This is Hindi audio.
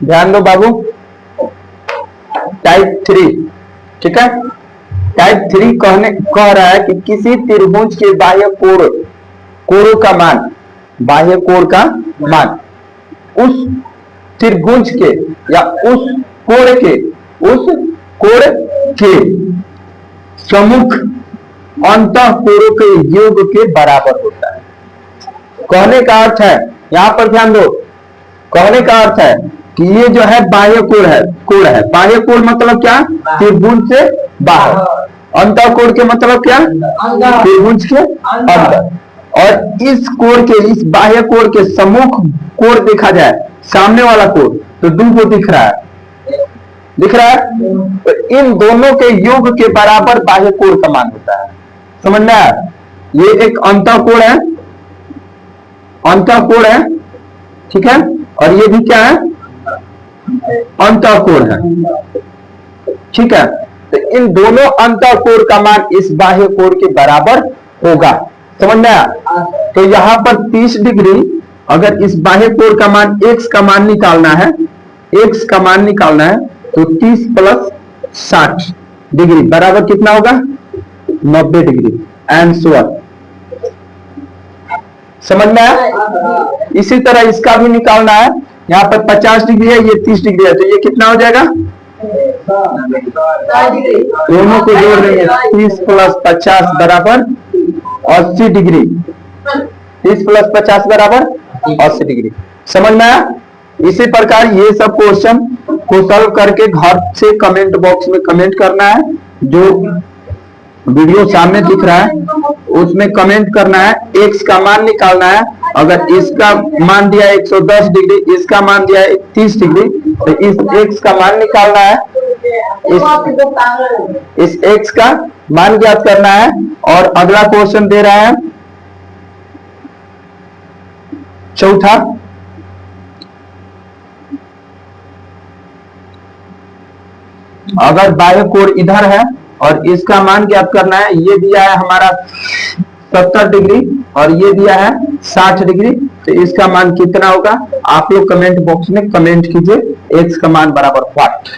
ध्यान दो बाबू, टाइप 3, ठीक है। टाइप 3 कह रहा है कि किसी त्रिभुज के बाह्य कोणों का मान, बाह्य कोण का मान उस त्रिभुज के या उस कोण के सम्मुख अंतःकोणों के योग के बराबर होता है। कहने का अर्थ है, यहां पर ध्यान दो, कहने का अर्थ है कि ये जो है बाह्य कोण है। बाह्य कोण मतलब क्या? त्रिभुज से बाहर। अंतःकोण के मतलब क्या? त्रिभुज के अंदर। और इस कोण के, इस बाह्य कोण के सम्मुख कोण देखा जाए, सामने वाला कोण, तो 2 को दिख रहा है, तो इन दोनों के योग के बराबर बाह्य कोण का मान होता है। समझ में आया? ये एक अंतःकोण है, ठीक है, और ये भी क्या है? अंतःकोण है, ठीक है। तो इन दोनों अंतःकोण का मान इस बाह्य कोण के बराबर होगा। समझ में आया? तो यहां पर 30 डिग्री, अगर इस बाह्य कोण का मान x का मान निकालना है, तो 30 प्लस 60 डिग्री बराबर कितना होगा? 90 डिग्री। आंसर समझ में आया? इसी तरह इसका भी निकालना है। यहाँ पर 50 डिग्री है, ये 30 डिग्री है, तो ये कितना हो जाएगा? दोनों को जोड़ देंगे, 30 प्लस 50 बराबर 80 डिग्री। 30 प्लस 50 बराबर 80 डिग्री। समझ में आया? इसी प्रकार ये सब क्वेश्चन को सॉल्व करके घर से कमेंट बॉक्स में कमेंट करना है। जो वीडियो सामने दिख रहा है उसमें कमेंट करना है, x का मान निकालना है। अगर इसका मान दिया 110 डिग्री, इसका मान दिया है 30 डिग्री, तो इस x का मान निकालना है, इस x का मान ज्ञात करना है। और अगला क्वेश्चन दे रहा है चौथा, अगर बाह्य कोण इधर है और इसका मान ज्ञात करना है, ये दिया है हमारा 70 डिग्री और ये दिया है 60 डिग्री, तो इसका मान कितना होगा? आप लोग कमेंट बॉक्स में कमेंट कीजिए, x का मान बराबर व्हाट।